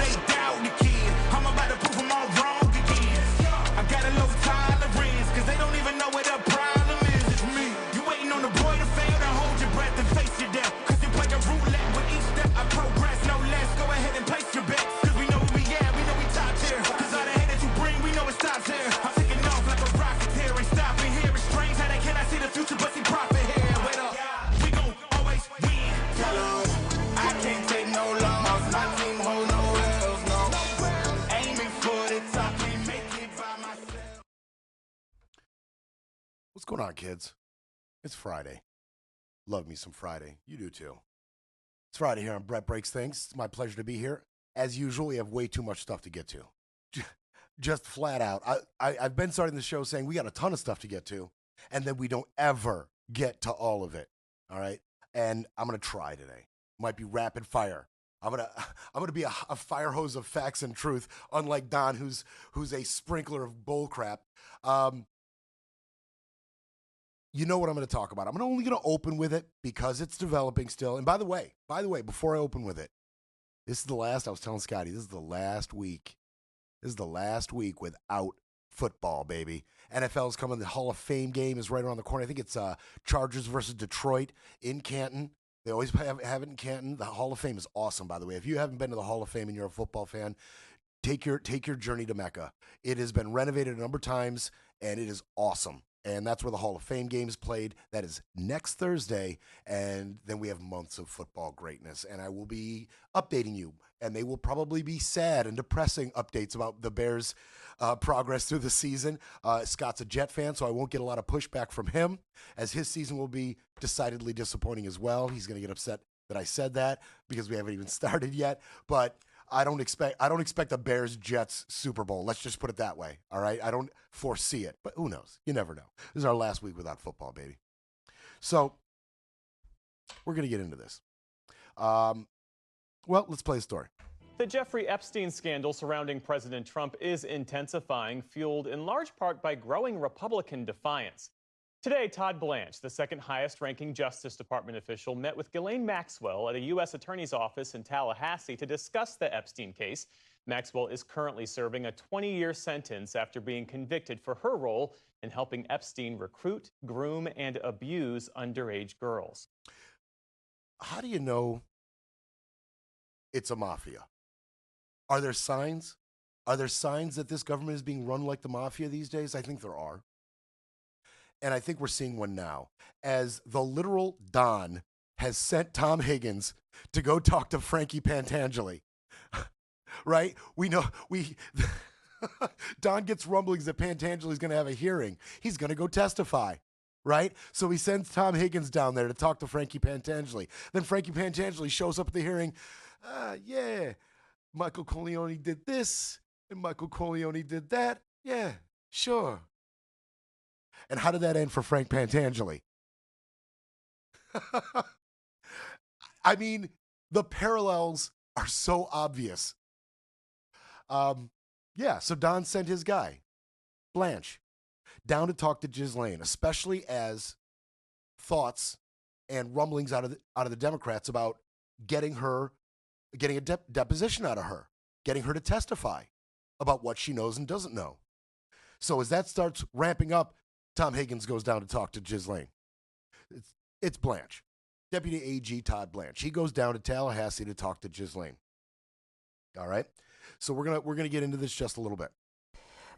they doubt the kid. I'm about to prove them all wrong again. I got a low tolerance, cause they don't even know what the problem is. It's me. You waiting on the boy to fail, to hold your breath and face your death. Cause you play a roulette with each step I progress, no less. Go ahead and place your bets. Cause we know who we at, we know we top tier. Cause all the hate that you bring, we know it stops here. I'm taking off like a rocket here, ain't stopping here. It's strange how they cannot see the future, but see profit here. Wait up, we gon' always win. Tell 'em I can't take no loss. My team hold no L's, no. Aiming for the top, can't make it by myself. What's going on, kids? It's Friday. Love me some Friday. You do too. It's Friday here on Brett Breaks Things. It's my pleasure to be here. As usual, we have way too much stuff to get to. Just flat out. I've been starting the show saying we got a ton of stuff to get to, and then we don't ever get to all of it. All right? And I'm going to try today. Might be rapid fire. I'm gonna be a fire hose of facts and truth, unlike Don, who's a sprinkler of bull crap. You know what I'm going to talk about. I'm only going to open with it because it's developing still. And by the way, before I open with it, this is the last, I was telling Scotty, this is the last week. This is the last week without football, baby. NFL's coming. The Hall of Fame game is right around the corner. I think it's Chargers versus Detroit in Canton. They always have it in Canton. The Hall of Fame is awesome, by the way. If you haven't been to the Hall of Fame and you're a football fan, take your journey to Mecca. It has been renovated a number of times, and it is awesome. And that's where the Hall of Fame game is played. That is next Thursday, and then we have months of football greatness. And I will be updating you, and they will probably be sad and depressing updates about the Bears' progress through the season. Scott's a Jet fan, so I won't get a lot of pushback from him, as his season will be decidedly disappointing as well. He's going to get upset that I said that because we haven't even started yet, but I don't expect a Bears-Jets Super Bowl. Let's just put it that way, all right? I don't foresee it, but who knows? You never know. This is our last week without football, baby. So we're going to get into this. Well, let's play a story. The Jeffrey Epstein scandal surrounding President Trump is intensifying, fueled in large part by growing Republican defiance. Today, Todd Blanche, the second highest-ranking Justice Department official, met with Ghislaine Maxwell at a U.S. Attorney's office in Tallahassee to discuss the Epstein case. Maxwell is currently serving a 20-year sentence after being convicted for her role in helping Epstein recruit, groom, and abuse underage girls. How do you know it's a mafia? Are there signs? Are there signs that this government is being run like the mafia these days? I think there are. And I think we're seeing one now, as the literal Don has sent Tom Higgins to go talk to Frankie Pantangeli. Right? Don gets rumblings that Pantangeli's going to have a hearing. He's going to go testify. Right? So he sends Tom Higgins down there to talk to Frankie Pantangeli. Then Frankie Pantangeli shows up at the hearing. Yeah, Michael Corleone did this, and Michael Corleone did that. Yeah, sure. And how did that end for Frank Pantangeli? I mean, the parallels are so obvious. Yeah, so Don sent his guy, Blanche, down to talk to Ghislaine, especially as thoughts and rumblings out of the Democrats about getting a deposition out of her, getting her to testify about what she knows and doesn't know. So as that starts ramping up, Tom Higgins goes down to talk to Ghislaine. It's Blanche, Deputy AG Todd Blanche. He goes down to Tallahassee to talk to Ghislaine. All right, so we're gonna get into this just a little bit.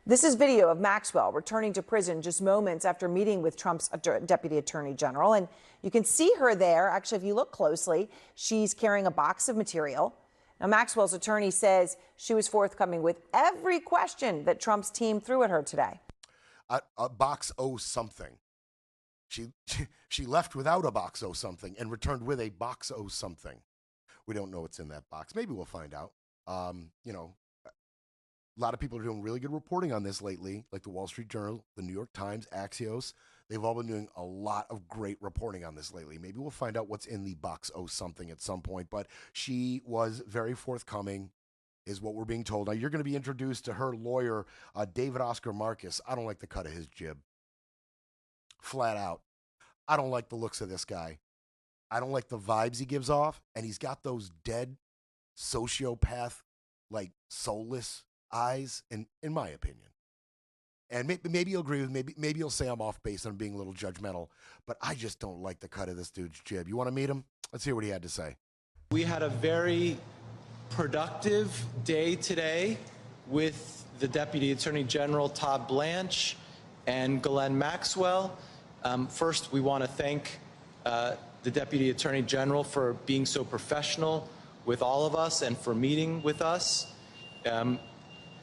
This is video of Maxwell returning to prison just moments after meeting with Trump's Deputy Attorney General. And you can see her there. Actually, if you look closely, she's carrying a box of material. Now, Maxwell's attorney says she was forthcoming with every question that Trump's team threw at her today. A box o something. She left without a box o something and returned with a box o something. We don't know what's in that box. Maybe we'll find out. A lot of people are doing really good reporting on this lately, like the Wall Street Journal, the New York Times, Axios. They've all been doing a lot of great reporting on this lately. Maybe we'll find out what's in the box o something at some point, but she was very forthcoming, is what we're being told. Now, you're going to be introduced to her lawyer, David Oscar Marcus. I don't like the cut of his jib. Flat out. I don't like the looks of this guy. I don't like the vibes he gives off, and he's got those dead sociopath like soulless eyes, in my opinion. And maybe you'll agree with me. Maybe you'll say I'm off base and I'm being a little judgmental, but I just don't like the cut of this dude's jib. You want to meet him? Let's hear what he had to say. We had a very productive day today with the Deputy Attorney General Todd Blanche and Ghislaine Maxwell. First, we want to thank the Deputy Attorney General for being so professional with all of us and for meeting with us.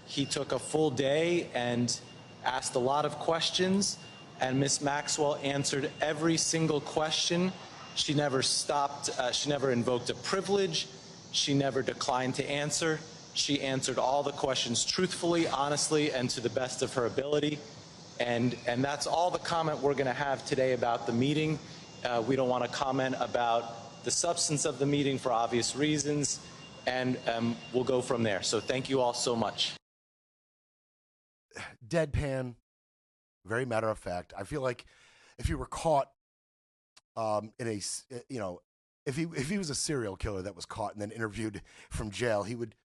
He took a full day and asked a lot of questions, and Ms. Maxwell answered every single question. She never stopped, she never invoked a privilege, she never declined to answer. She answered all the questions truthfully, honestly, and to the best of her ability. And that's all the comment we're going to have today about the meeting. We don't want to comment about the substance of the meeting for obvious reasons, and we'll go from there. So thank you all so much. Deadpan, very matter of fact. I feel like if you were caught in a, if he was a serial killer that was caught and then interviewed from jail, he would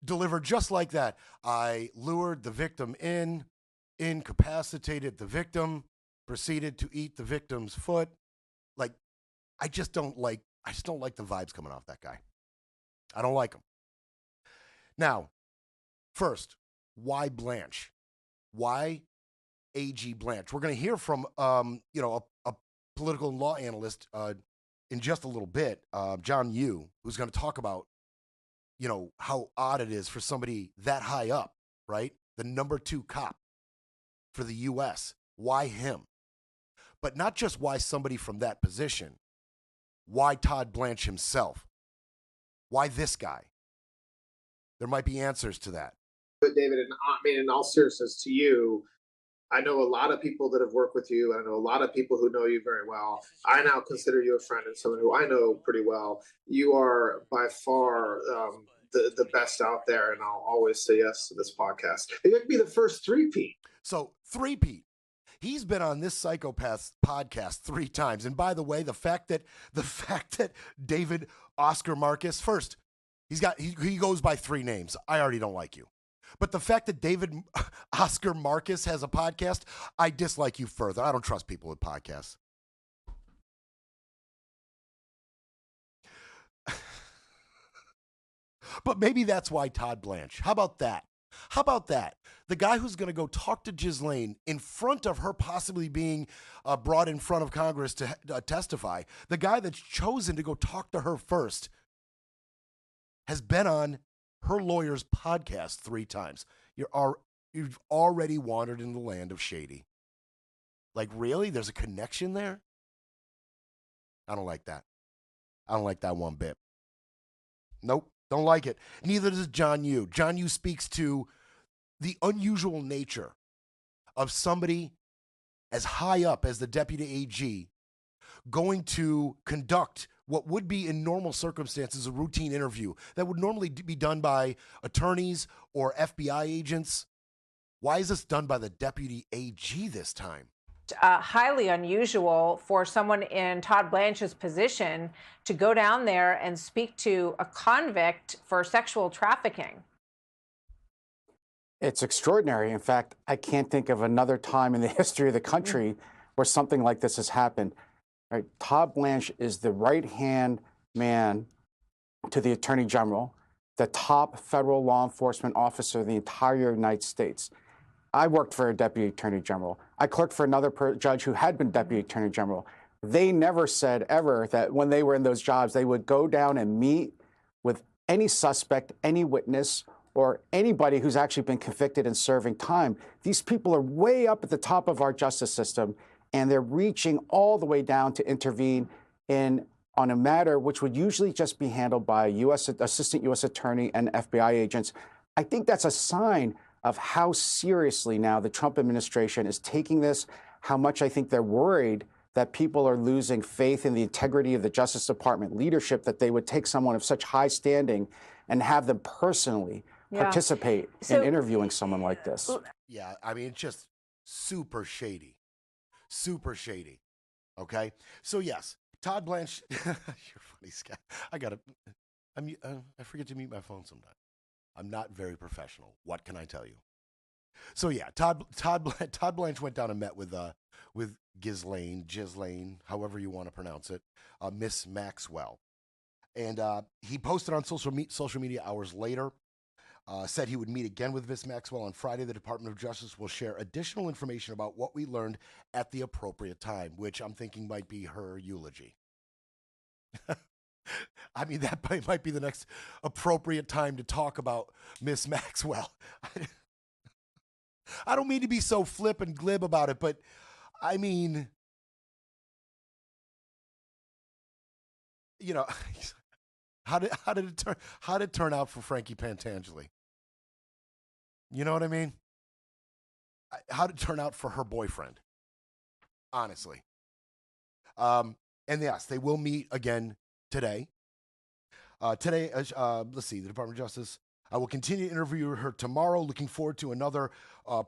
deliver just like that. I lured the victim in, incapacitated the victim, proceeded to eat the victim's foot. Like, I just don't like the vibes coming off that guy. I don't like him. Now, first, why Blanche? Why AG Blanche? We're going to hear from, a political and law analyst in just a little bit, John Yoo, who's going to talk about, how odd it is for somebody that high up, right? The number 2 cop for the U.S. Why him? But not just why somebody from that position. Why Todd Blanche himself? Why this guy? There might be answers to that. But David, in all seriousness to you, I know a lot of people that have worked with you. I know a lot of people who know you very well. I now consider you a friend and someone who I know pretty well. You are by far the best out there, and I'll always say yes to this podcast. It would be the first three-peat. So, three-peat. He's been on this Psychopaths podcast 3 times. And by the way, the fact that David Oscar Marcus, first, he goes by 3 names. I already don't like you. But the fact that David Oscar Marcus has a podcast, I dislike you further. I don't trust people with podcasts. But maybe that's why Todd Blanche. How about that? How about that? The guy who's going to go talk to Ghislaine in front of her possibly being brought in front of Congress to testify, the guy that's chosen to go talk to her first has been on her lawyer's podcast 3 times. You've already wandered in the land of shady. Like, really? There's a connection there? I don't like that. I don't like that one bit. Nope, don't like it. Neither does John Yoo. John Yoo speaks to the unusual nature of somebody as high up as the deputy AG going to conduct what would be in normal circumstances a routine interview that would normally be done by attorneys or FBI agents. Why is this done by the deputy AG this time? Highly unusual for someone in Todd Blanche's position to go down there and speak to a convict for sexual trafficking. It's extraordinary. In fact, I can't think of another time in the history of the country where something like this has happened. Right? Todd Blanche is the right-hand man to the Attorney General, the top federal law enforcement officer in the entire United States. I worked for a Deputy Attorney General. I clerked for another judge who had been Deputy Attorney General. They never said ever that when they were in those jobs, they would go down and meet with any suspect, any witness, or anybody who's actually been convicted and serving time. These people are way up at the top of our justice system, and they're reaching all the way down to intervene on a matter which would usually just be handled by Assistant U.S. Attorney and FBI agents. I think that's a sign of how seriously now the Trump administration is taking this, how much I think they're worried that people are losing faith in the integrity of the Justice Department leadership, that they would take someone of such high standing and have them personally participate in interviewing someone like this. Yeah, I mean, it's just super shady. Super shady. Okay? So, yes, Todd Blanche, you're funny, Scott. I forget to mute my phone sometimes. I'm not very professional. What can I tell you? So yeah, Todd Blanche went down and met with Ghislaine, however you want to pronounce it, Miss Maxwell, and he posted on social media hours later. Said he would meet again with Miss Maxwell on Friday. The Department of Justice will share additional information about what we learned at the appropriate time, which I'm thinking might be her eulogy. I mean, that might be the next appropriate time to talk about Miss Maxwell. I don't mean to be so flip and glib about it, but I mean, you know, how did it turn out for Frankie Pantangeli? You know what I mean? How did it turn out for her boyfriend? Honestly. And yes, they will meet again today. Let's see, the Department of Justice. I will continue to interview her tomorrow. Looking forward to another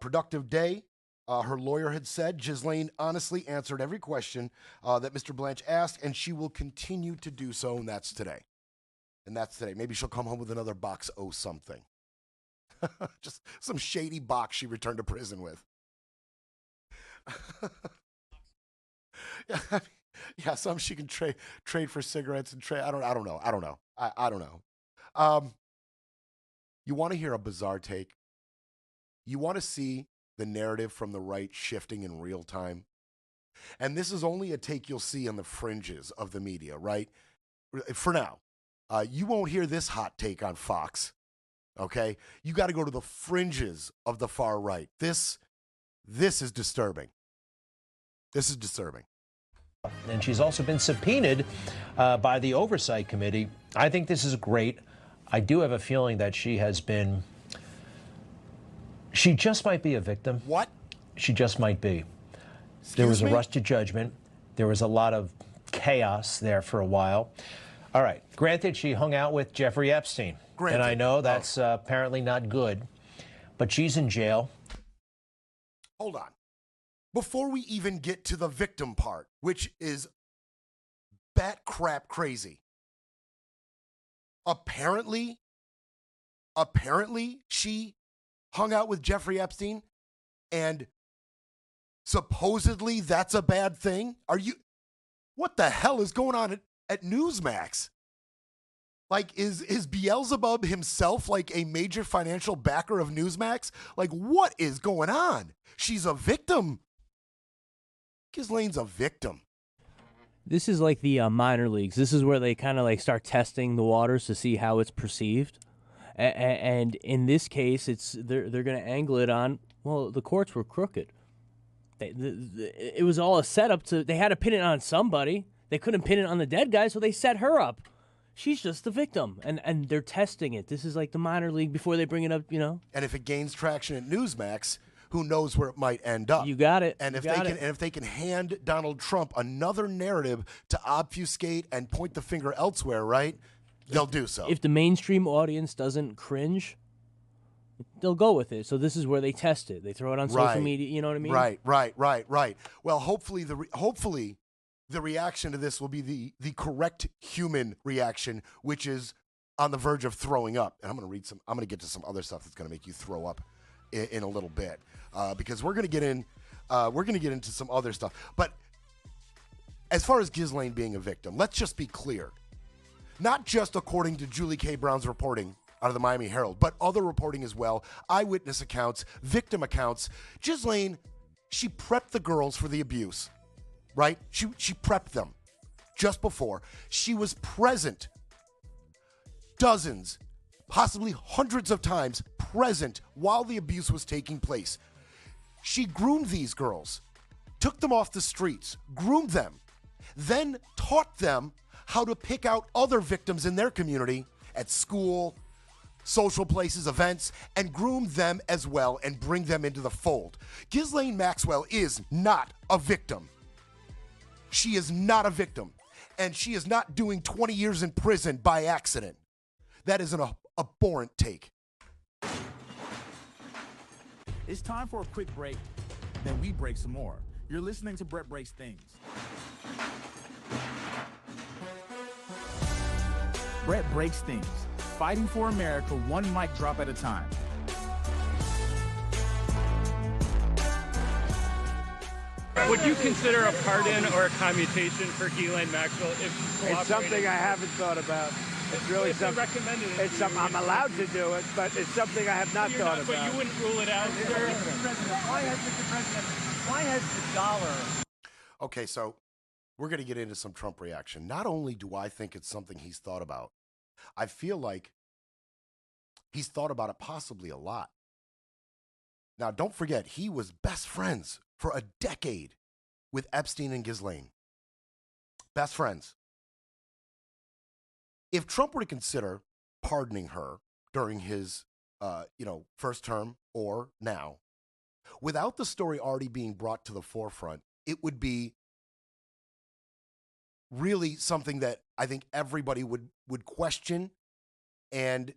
productive day. Her lawyer had said Ghislaine honestly answered every question that Mr. Blanche asked, and she will continue to do so, and that's today. Maybe she'll come home with another box of something. Just some shady box she returned to prison with. Yeah, some she can trade for cigarettes and trade. I don't know. I don't know. You want to hear a bizarre take? You want to see the narrative from the right shifting in real time? And this is only a take you'll see on the fringes of the media, right? For now. You won't hear this hot take on Fox, okay? You got to go to the fringes of the far right. This is disturbing. This is disturbing. And she's also been subpoenaed by the Oversight Committee. I think this is great. I do have a feeling that she just might be a victim. What? She just might be. There was a rush to judgment. There was a lot of chaos there for a while. All right. Granted, she hung out with Jeffrey Epstein. Granted. And I know that's apparently not good, but she's in jail. Hold on. Before we even get to the victim part, which is bat crap crazy, apparently she hung out with Jeffrey Epstein, and supposedly that's a bad thing? What the hell is going on at Newsmax? Like, is Beelzebub himself like a major financial backer of Newsmax? Like, what is going on? She's a victim. Ghislaine's a victim. This is like the minor leagues. This is where they kind of like start testing the waters to see how it's perceived. And in this case, they're going to angle it on, well, the courts were crooked. It was all a setup they had to pin it on somebody. They couldn't pin it on the dead guy, so they set her up. She's just the victim, and they're testing it. This is like the minor league before they bring it up, you know. And if it gains traction at Newsmax, who knows where it might end up? You got it. And if they can hand Donald Trump another narrative to obfuscate and point the finger elsewhere, right? They'll do so. If the mainstream audience doesn't cringe, they'll go with it. So this is where they test it. They throw it on social media. You know what I mean? Right. Well, hopefully the reaction to this will be the correct human reaction, which is on the verge of throwing up. And I'm going to get to some other stuff that's going to make you throw up in a little bit, because we're going to get into some other stuff. But as far as Ghislaine being a victim, let's just be clear. Not just according to Julie K. Brown's reporting out of the Miami Herald, but other reporting as well, eyewitness accounts, victim accounts. Ghislaine, she prepped the girls for the abuse, right? She prepped them just before. She was present dozens, possibly hundreds of times present while the abuse was taking place. She groomed these girls, took them off the streets, groomed them, then taught them how to pick out other victims in their community at school, social places, events, and groom them as well and bring them into the fold. Ghislaine Maxwell is not a victim. She is not a victim, and she is not doing 20 years in prison by accident. That is an abhorrent take. It's time for a quick break, then we break some more. You're listening to Brett Breaks Things. Brett Breaks Things. fighting for America one mic drop at a time. Would you consider a pardon or a commutation for Ghislaine Maxwell if she's cooperating? It's something I haven't thought about. It's really something. Recommended it's something I'm allowed to do it, but it's something I have not thought about. But you wouldn't rule it out, sir? Why has the dollar? Okay, so we're going to get into some Trump reaction. Not only do I think it's something he's thought about, I feel like he's thought about it possibly a lot. Now, don't forget, he was best friends for a decade with Epstein and Ghislaine. Best friends. If Trump were to consider pardoning her during his, first term or now, without the story already being brought to the forefront, it would be really something that I think everybody would question, and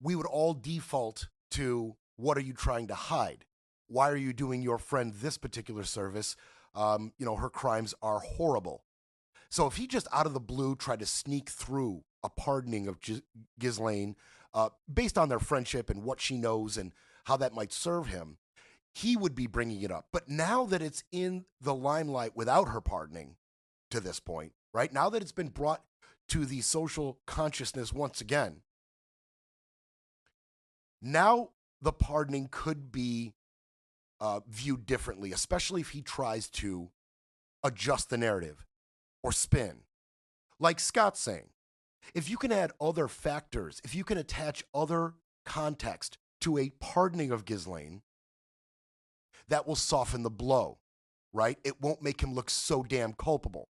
we would all default to, what are you trying to hide? Why are you doing your friend this particular service? Her crimes are horrible. So if he just out of the blue tried to sneak through a pardoning of Ghislaine based on their friendship and what she knows and how that might serve him, he would be bringing it up. But now that it's in the limelight without her pardoning to this point, right? Now that it's been brought to the social consciousness once again, now the pardoning could be viewed differently, especially if he tries to adjust the narrative or spin. Like Scott's saying, if you can add other factors, if you can attach other context to a pardoning of Ghislaine, that will soften the blow, right? It won't make him look so damn culpable.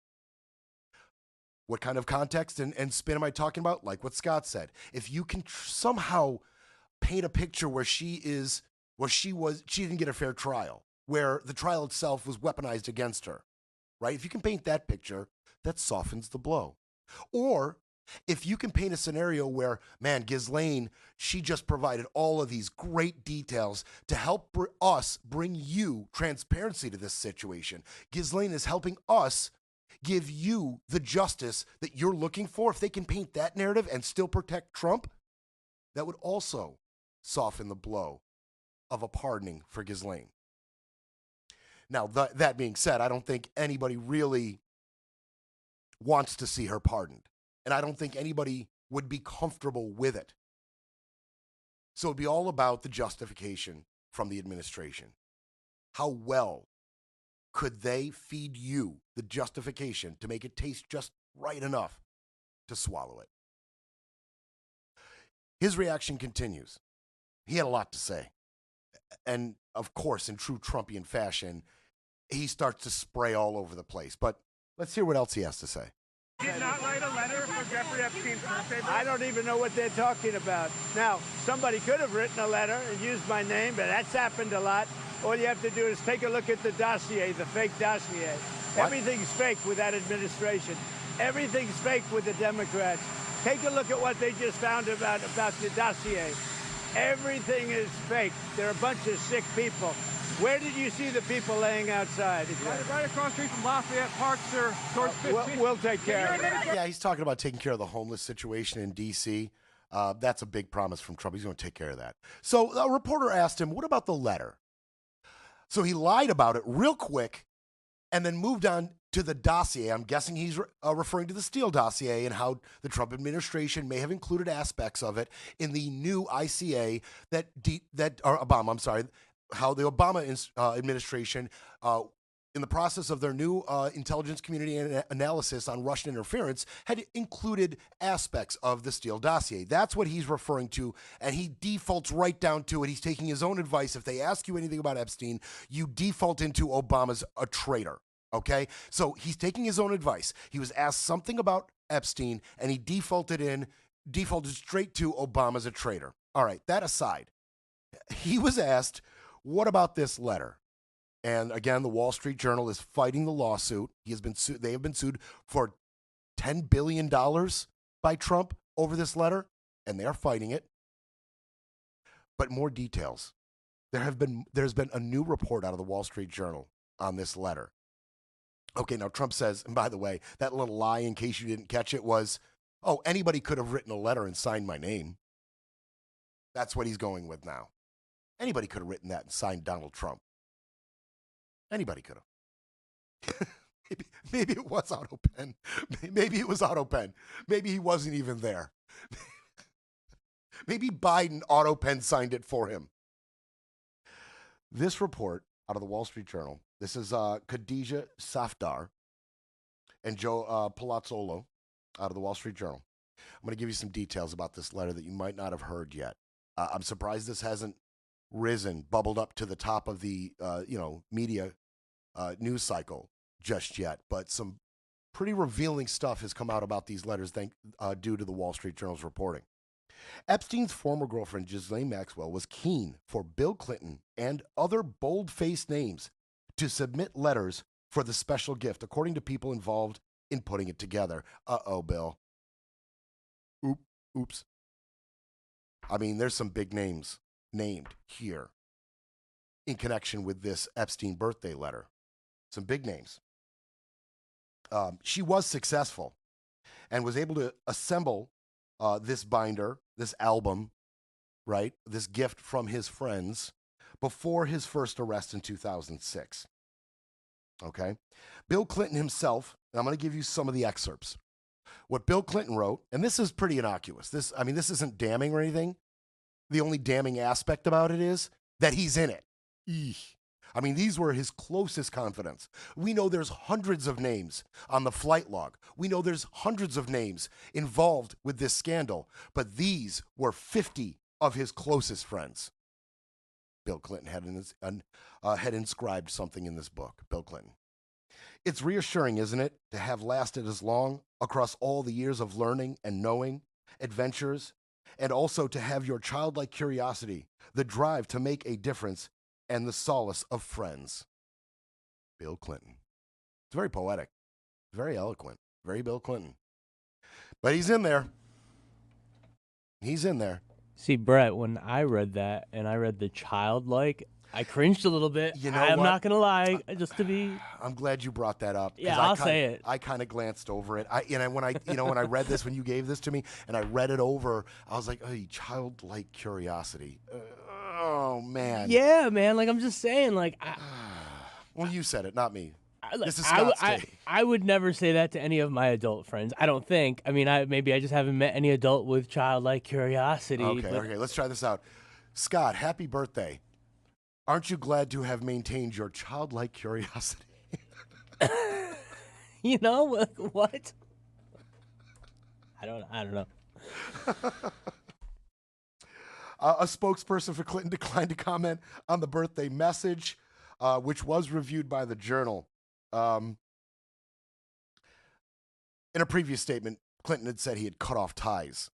What kind of context and spin am I talking about? Like what Scott said. If you can somehow paint a picture where she didn't get a fair trial, where the trial itself was weaponized against her, right? If you can paint that picture, that softens the blow. Or if you can paint a scenario where, man, Ghislaine, she just provided all of these great details to help us bring you transparency to this situation. Ghislaine is helping us give you the justice that you're looking for. If they can paint that narrative and still protect Trump, that would also soften the blow of a pardoning for Ghislaine. Now, that being said, I don't think anybody really wants to see her pardoned. And I don't think anybody would be comfortable with it. So it'd be all about the justification from the administration. How well could they feed you the justification to make it taste just right enough to swallow it? His reaction continues. He had a lot to say. And of course, in true Trumpian fashion, he starts to spray all over the place. But let's hear what else he has to say. Did not write a letter for Jeffrey Epstein's birthday? I don't even know what they're talking about. Now, somebody could have written a letter and used my name, but that's happened a lot. All you have to do is take a look at the dossier, the fake dossier. What? Everything's fake with that administration. Everything's fake with the Democrats. Take a look at what they just found about the dossier. Everything is fake. They're a bunch of sick people. Where did you see the people laying outside? Right across the street from Lafayette Park, sir. Towards 15th. We'll take care of it. Yeah, he's talking about taking care of the homeless situation in D.C. That's a big promise from Trump. He's going to take care of that. So a reporter asked him, what about the letter? So he lied about it real quick and then moved on to the dossier. I'm guessing he's referring to the Steele dossier and how the Trump administration may have included aspects of it in the new ICA how the Obama administration, in the process of their new intelligence community analysis on Russian interference, had included aspects of the Steele dossier. That's what he's referring to, and he defaults right down to it. He's taking his own advice. If they ask you anything about Epstein, you default into Obama's a traitor, okay? So he's taking his own advice. He was asked something about Epstein, and he defaulted straight to Obama's a traitor. All right, that aside, he was asked, what about this letter? And again, the Wall Street Journal is fighting the lawsuit. They have been sued for $10 billion by Trump over this letter, and they are fighting it. But more details. There's been a new report out of the Wall Street Journal on this letter. Okay, now Trump says, and by the way, that little lie, in case you didn't catch it, was Oh, anybody could have written a letter and signed my name. That's what he's going with now. Anybody could have written that and signed Donald Trump. Anybody could have. Maybe it was AutoPen. Maybe it was AutoPen. Maybe he wasn't even there. Maybe Biden AutoPen signed it for him. This report out of the Wall Street Journal, this is Khadija Safdar and Joe Palazzolo out of the Wall Street Journal. I'm going to give you some details about this letter that you might not have heard yet. I'm surprised this hasn't bubbled up to the top of the media news cycle just yet, but some pretty revealing stuff has come out about these letters due to the Wall Street Journal's reporting. Epstein's former girlfriend, Ghislaine Maxwell, was keen for Bill Clinton and other bold-faced names to submit letters for the special gift, according to people involved in putting it together. Uh-oh, Bill. Oops. I mean, there's some big names named here in connection with this Epstein birthday letter. Some big names. She was successful and was able to assemble this binder, this album, right? This gift from his friends before his first arrest in 2006. Okay? Bill Clinton himself, and I'm going to give you some of the excerpts. What Bill Clinton wrote, and this is pretty innocuous. This isn't damning or anything. The only damning aspect about it is that he's in it. Eesh. I mean, these were his closest confidants. We know there's hundreds of names on the flight log. We know there's hundreds of names involved with this scandal, but these were 50 of his closest friends. Bill Clinton had inscribed something in this book, Bill Clinton. It's reassuring, isn't it, to have lasted as long across all the years of learning and knowing, adventures, and also to have your childlike curiosity, the drive to make a difference, and the solace of friends. Bill Clinton. It's very poetic, very eloquent, very Bill Clinton. But he's in there. He's in there. See, Brett, when I read that and I read the childlike, I cringed a little bit. You know I'm what? not going to lie, just to be... I'm glad you brought that up. Yeah, I'll say it. I kind of glanced over it. When I read this, when you gave this to me, and I read it over, I was like, oh, childlike curiosity. Oh, man. Yeah, man. Like, I'm just saying, like... Well, you said it, not me. This is I Scott's day. would never say that to any of my adult friends. I don't think. I mean, maybe I just haven't met any adult with childlike curiosity. Okay, let's try this out. Scott, happy birthday. Aren't you glad to have maintained your childlike curiosity? You know, what? I don't know. A spokesperson for Clinton declined to comment on the birthday message, which was reviewed by the Journal. In a previous statement, Clinton had said he had cut off ties.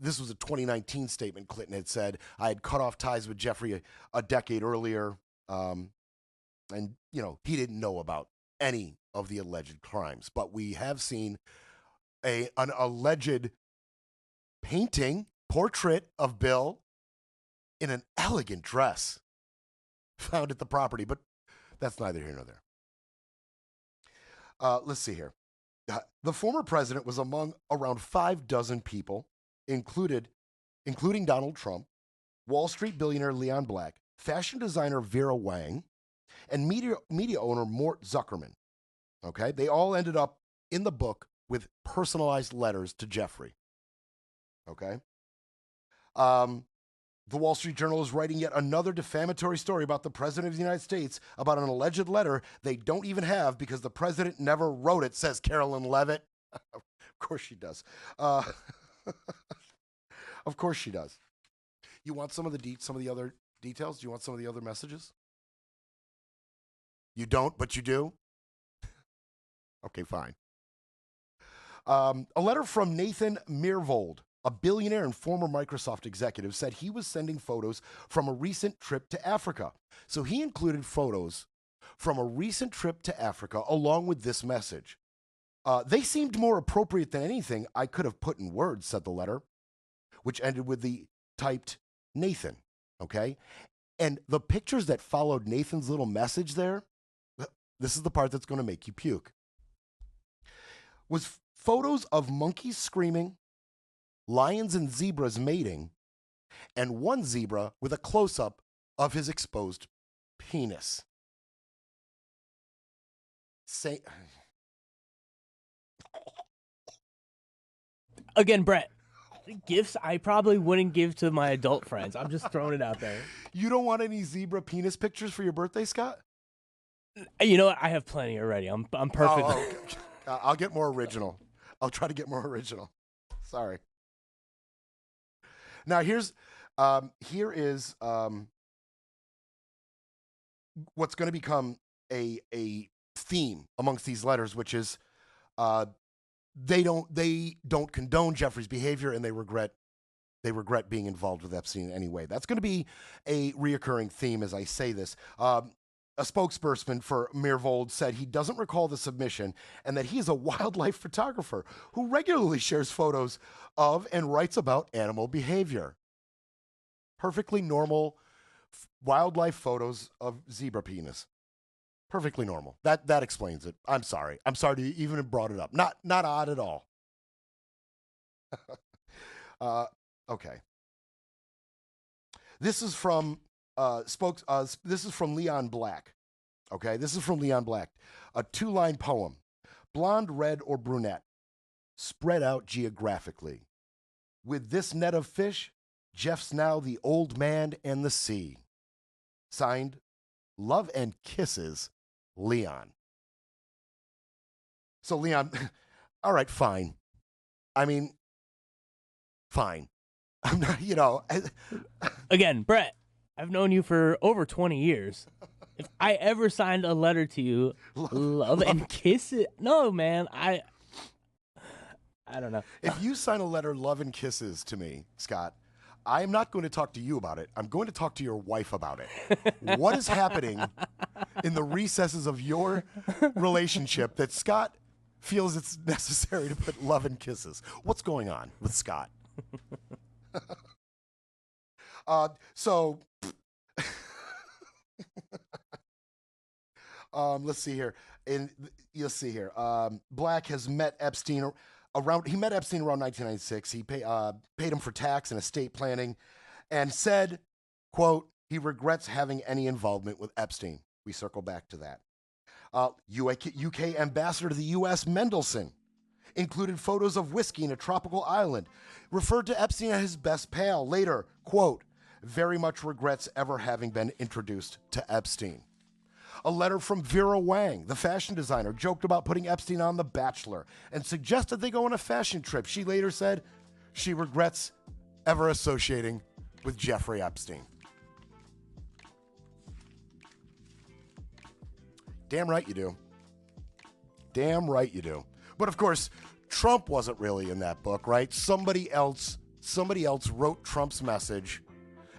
This was a 2019 statement. Clinton had said, I had cut off ties with Jeffrey a decade earlier. And, he didn't know about any of the alleged crimes. But we have seen an alleged portrait of Bill in an elegant dress found at the property. But that's neither here nor there. Let's see here. The former president was among around 6 people, including Donald Trump, Wall Street billionaire Leon Black, fashion designer Vera Wang, and media owner Mort Zuckerman. Okay? They all ended up in the book with personalized letters to Jeffrey. Okay? The Wall Street Journal is writing yet another defamatory story about the President of the United States about an alleged letter they don't even have because the President never wrote it, says Carolyn Levitt. Of course she does. Of course she does. You want some of the other details? Do you want some of the other messages? You don't, but you do? Okay, fine. A letter from Nathan Myhrvold, a billionaire and former Microsoft executive, said he was sending photos from a recent trip to Africa. So he included photos from a recent trip to Africa along with this message. They seemed more appropriate than anything I could have put in words, said the letter, which ended with the typed Nathan, okay? And the pictures that followed Nathan's little message there, this is the part that's going to make you puke, was photos of monkeys screaming, lions and zebras mating, and one zebra with a close-up of his exposed penis. Again, Brett, gifts I probably wouldn't give to my adult friends. I'm just throwing it out there. You don't want any zebra penis pictures for your birthday, Scott? You know what? I have plenty already. I'm perfect. Oh, okay. I'll get more original. I'll try to get more original. Sorry. Now here is what's going to become a theme amongst these letters, which is they don't condone Jeffrey's behavior, and they regret being involved with Epstein in any way. That's going to be a reoccurring theme as I say this. A spokesperson for Mirvold said he doesn't recall the submission and that he is a wildlife photographer who regularly shares photos of and writes about animal behavior. Perfectly normal wildlife photos of zebra penis. Perfectly normal. That explains it. I'm sorry. I'm sorry to even have brought it up. Not odd at all. Okay. This is from this is from Leon Black. Okay, this is from Leon Black. A 2-line poem. Blonde, red, or brunette, spread out geographically. With this net of fish, Jeff's now the old man and the sea. Signed, Love and Kisses, Leon. So Leon, all right, fine. I mean, fine. I'm not, you know. Again, Brett, I've known you for over 20 years. If I ever signed a letter to you, love and kisses, no, man, I don't know. If you sign a letter, love and kisses to me, Scott, I am not going to talk to you about it. I'm going to talk to your wife about it. What is happening in the recesses of your relationship that Scott feels it's necessary to put love and kisses? What's going on with Scott? Let's see here. You'll see here. Black has met Epstein around 1996. He paid him for tax and estate planning and said, quote, he regrets having any involvement with Epstein. We circle back to that. UK ambassador to the U.S. Mendelsohn included photos of whiskey in a tropical island, referred to Epstein as his best pal. Later, quote, very much regrets ever having been introduced to Epstein. A letter from Vera Wang, the fashion designer, joked about putting Epstein on The Bachelor and suggested they go on a fashion trip. She later said she regrets ever associating with Jeffrey Epstein. Damn right you do. Damn right you do. But of course, Trump wasn't really in that book, right? Somebody else wrote Trump's message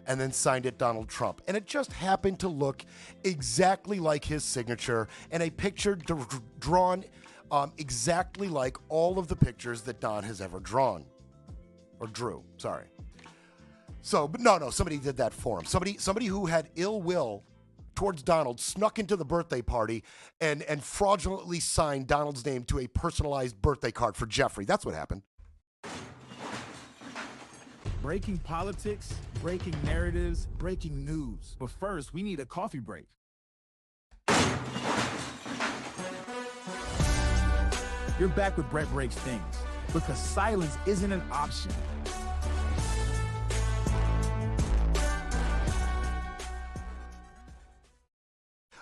and then signed it Donald Trump. And it just happened to look exactly like his signature and a picture drawn exactly like all of the pictures that Don has ever drawn. Or drew, sorry. So, but no, somebody did that for him. Somebody who had ill will towards Donald snuck into the birthday party and fraudulently signed Donald's name to a personalized birthday card for Jeffrey. That's what happened. Breaking politics, breaking narratives, breaking news. But first, we need a coffee break. You're back with Brett Breaks Things, because silence isn't an option.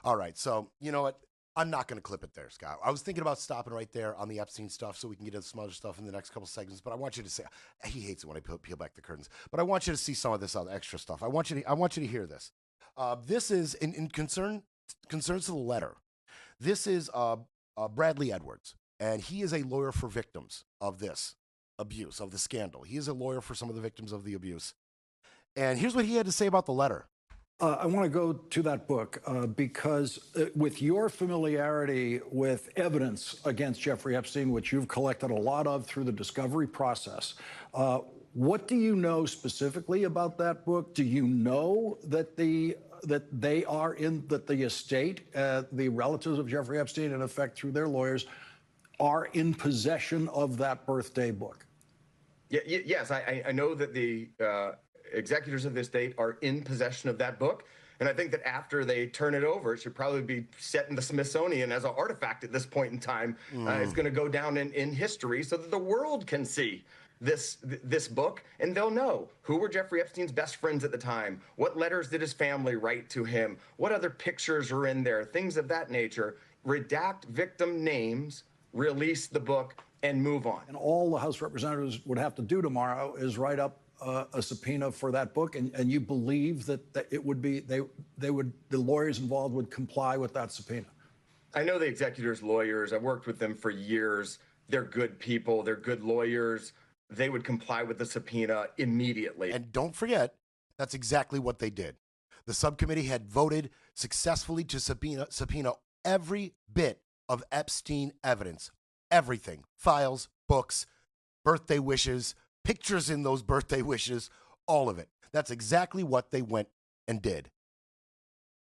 All right, so you know what? I'm not going to clip it there, Scott. I was thinking about stopping right there on the Epstein stuff so we can get into some other stuff in the next couple segments, but I want you to see, he hates it when I peel back the curtains, but I want you to see some of this other extra stuff. I want you to hear this. This is, in concerns to the letter, this is Bradley Edwards, and he is a lawyer for victims of this abuse, of the scandal. He is a lawyer for some of the victims of the abuse. And here's what he had to say about the letter. I want to go to that book because with your familiarity with evidence against Jeffrey Epstein, which you've collected a lot of through the discovery process, what do you know specifically about that book? Do you know that the estate, the relatives of Jeffrey Epstein, in effect through their lawyers, are in possession of that birthday book? Yes, I know that the executors of this estate are in possession of that book. And I think that after they turn it over, it should probably be set in the Smithsonian as an artifact at this point in time. It's going to go down in history so that the world can see this book, and they'll know who were Jeffrey Epstein's best friends at the time, what letters did his family write to him, what other pictures are in there, things of that nature. Redact victim names, release the book, and move on. And all the House of Representatives would have to do tomorrow is write up a subpoena for that book, and you believe that it would be the lawyers involved would comply with that subpoena? I know the executors' lawyers. I've worked with them for years. They're good people. They're good lawyers. They would comply with the subpoena immediately. And don't forget, that's exactly what they did. The subcommittee had voted successfully to subpoena every bit of Epstein evidence, everything, files, books, birthday wishes, pictures in those birthday wishes, all of it. That's exactly what they went and did.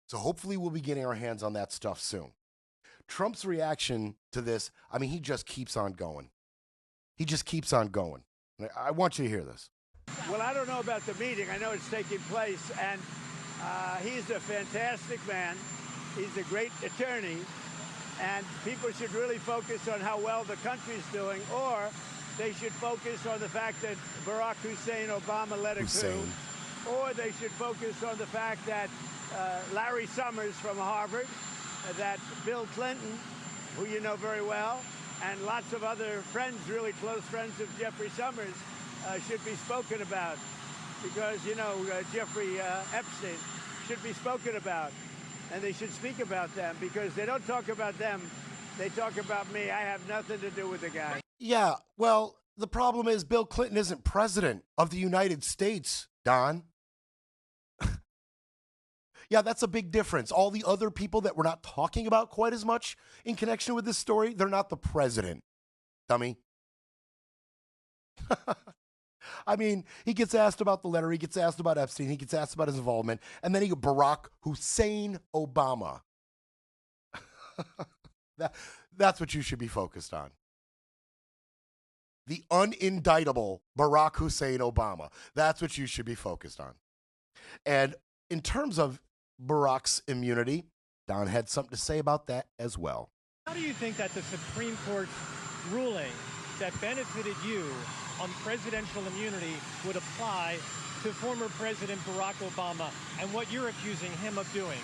So hopefully we'll be getting our hands on that stuff soon. Trump's reaction to this, I mean, he just keeps on going. He just keeps on going. I want you to hear this. Well, I don't know about the meeting. I know it's taking place, and he's a fantastic man. He's a great attorney, and people should really focus on how well the country's doing, or they should focus on the fact that Barack Hussein Obama let a coup, or they should focus on the fact that Larry Summers from Harvard, that Bill Clinton, who you know very well, and lots of other friends, really close friends of Jeffrey Summers, should be spoken about, because, you know, Jeffrey Epstein should be spoken about, and they should speak about them, because they don't talk about them, they talk about me. I have nothing to do with the guy. Yeah, well, the problem is Bill Clinton isn't president of the United States, Don. Yeah, that's a big difference. All the other people that we're not talking about quite as much in connection with this story, they're not the president, dummy. I mean, he gets asked about the letter, he gets asked about Epstein, he gets asked about his involvement, and then he goes, Barack Hussein Obama. That's what you should be focused on. The unindictable Barack Hussein Obama. That's what you should be focused on. And in terms of Barack's immunity, Don had something to say about that as well. How do you think that the Supreme Court's ruling that benefited you on presidential immunity would apply to former President Barack Obama and what you're accusing him of doing?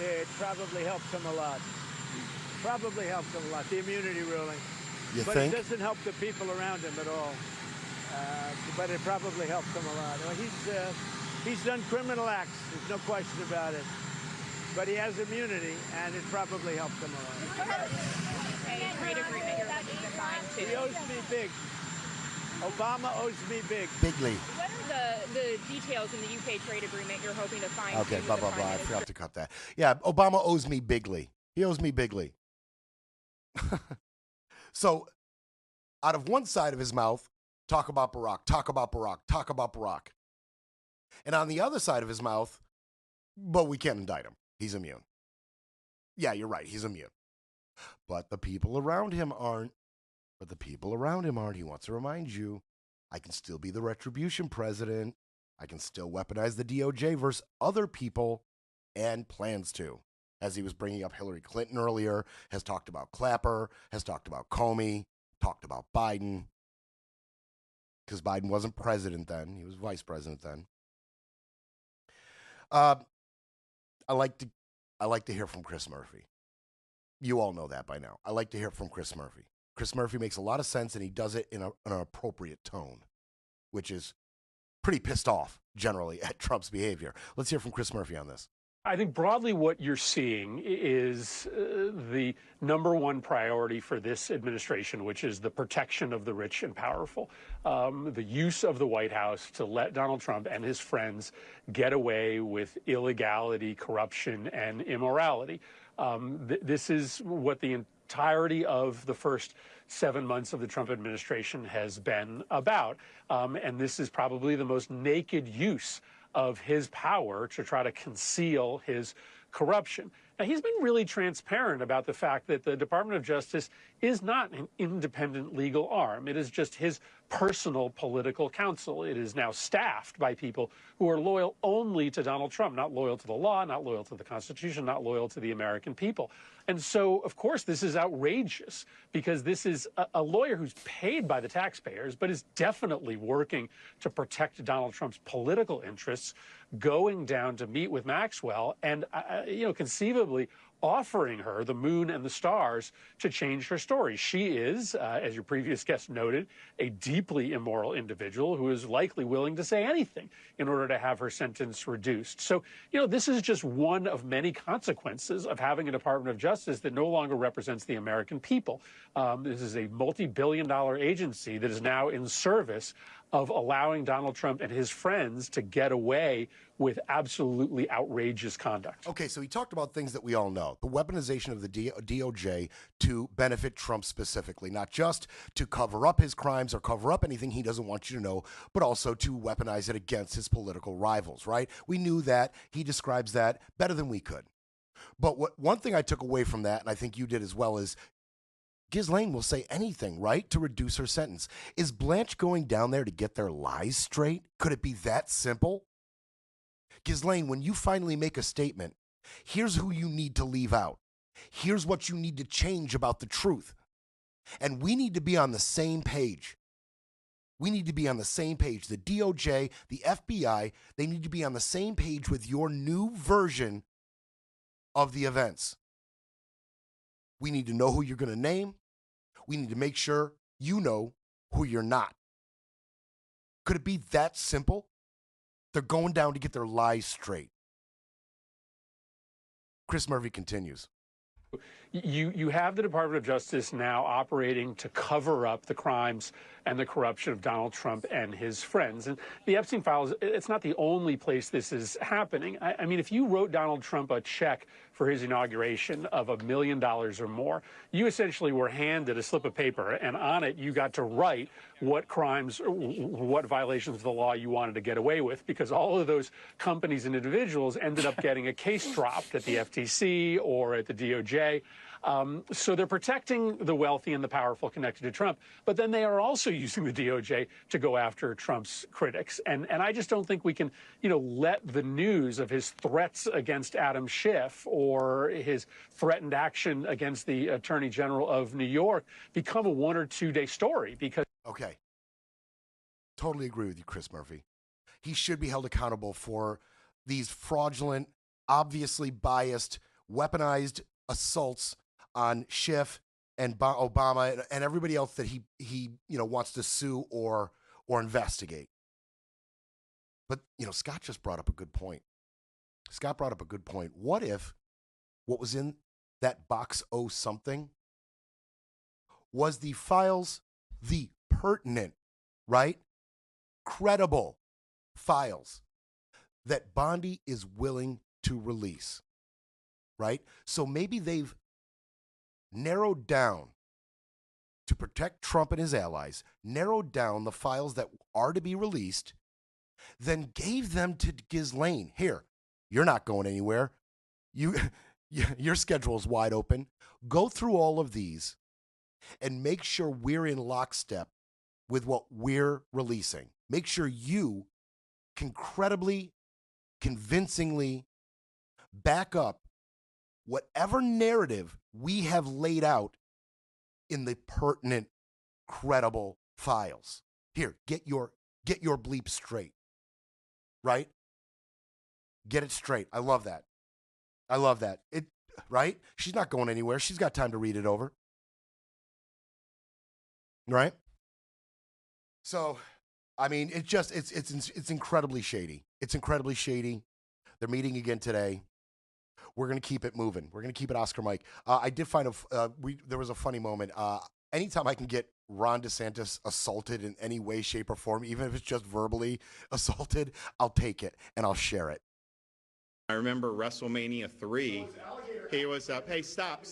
It probably helps him a lot. Probably helps him a lot, the immunity ruling. You but think? It doesn't help the people around him at all. But it probably helps him a lot. Well, he's done criminal acts, there's no question about it. But he has immunity, and it probably helps him a lot. Trade agreement you're looking to sign too. He owes me big. Obama owes me big. Bigly. What are the details in the UK trade agreement you're hoping to find? Okay, blah, blah, blah. I forgot to cut that. Yeah, Obama owes me bigly. He owes me bigly. So, out of one side of his mouth, talk about Barack, talk about Barack, talk about Barack. And on the other side of his mouth, but we can't indict him. He's immune. Yeah, you're right. He's immune. But the people around him aren't. He wants to remind you, I can still be the retribution president. I can still weaponize the DOJ versus other people, and plans to. As he was bringing up Hillary Clinton earlier, has talked about Clapper, has talked about Comey, talked about Biden. Because Biden wasn't president then. He was vice president then. I like to hear from Chris Murphy. You all know that by now. I like to hear from Chris Murphy. Chris Murphy makes a lot of sense, and he does it in an appropriate tone, which is pretty pissed off, generally, at Trump's behavior. Let's hear from Chris Murphy on this. I think broadly what you're seeing is the number one priority for this administration, which is the protection of the rich and powerful. The use of the White House to let Donald Trump and his friends get away with illegality, corruption, and immorality. This is what the entirety of the first 7 months of the Trump administration has been about. And this is probably the most naked use of his power to try to conceal his corruption. he's been really transparent about the fact that the Department of Justice is not an independent legal arm. It is just his personal political counsel. It is now staffed by people who are loyal only to Donald Trump, not loyal to the law, not loyal to the Constitution, not loyal to the American people. And so, of course, this is outrageous because this is a lawyer who's paid by the taxpayers, but is definitely working to protect Donald Trump's political interests, going down to meet with Maxwell and, conceivably offering her the moon and the stars to change her story. She is, as your previous guest noted, a deeply immoral individual who is likely willing to say anything in order to have her sentence reduced. So, this is just one of many consequences of having a Department of Justice that no longer represents the American people. This is a multi-billion-dollar agency that is now in service of allowing Donald Trump and his friends to get away with absolutely outrageous conduct. Okay, so he talked about things that we all know. The weaponization of the DOJ to benefit Trump specifically, not just to cover up his crimes or cover up anything he doesn't want you to know, but also to weaponize it against his political rivals, right? We knew that. He describes that better than we could. But one thing I took away from that, and I think you did as well, is Ghislaine will say anything, right, to reduce her sentence. Is Blanche going down there to get their lies straight? Could it be that simple? Ghislaine, when you finally make a statement, here's who you need to leave out. Here's what you need to change about the truth. And we need to be on the same page. We need to be on the same page. The DOJ, the FBI, they need to be on the same page with your new version of the events. We need to know who you're going to name. We need to make sure you know who you're not. Could it be that simple? They're going down to get their lies straight. Chris Murphy continues. You have the Department of Justice now operating to cover up the crimes and the corruption of Donald Trump and his friends. And the Epstein files, it's not the only place this is happening. I mean, if you wrote Donald Trump a check for his inauguration of $1 million or more, you essentially were handed a slip of paper, and on it you got to write what crimes, what violations of the law you wanted to get away with, because all of those companies and individuals ended up getting a case dropped at the FTC or at the DOJ. So they're protecting the wealthy and the powerful connected to Trump, but then they are also using the DOJ to go after Trump's critics. And I just don't think we can, let the news of his threats against Adam Schiff or his threatened action against the Attorney General of New York become a 1 or 2 day story because. Okay. Totally agree with you, Chris Murphy. He should be held accountable for these fraudulent, obviously biased, weaponized assaults on Schiff and Obama and everybody else that he wants to sue or investigate. But Scott just brought up a good point. Scott brought up a good point. What if what was in that box O something was the files, the pertinent, right, credible files that Bondi is willing to release, right? So maybe they've narrowed down, to protect Trump and his allies, narrowed down the files that are to be released, then gave them to Ghislaine. Here, you're not going anywhere. Your schedule's wide open. Go through all of these and make sure we're in lockstep with what we're releasing. Make sure you can credibly, convincingly back up whatever narrative we have laid out in the pertinent, credible files. Here, get your bleep straight. Right? Get it straight. I love that. I love that. Right? She's not going anywhere. She's got time to read it over. Right? So, I mean, it's incredibly shady. It's incredibly shady. They're meeting again today. We're going to keep it moving. We're going to keep it Oscar Mike. I did find there was a funny moment. Anytime I can get Ron DeSantis assaulted in any way, shape, or form, even if it's just verbally assaulted, I'll take it and I'll share it. I remember WrestleMania 3. He was up. Hey, stop.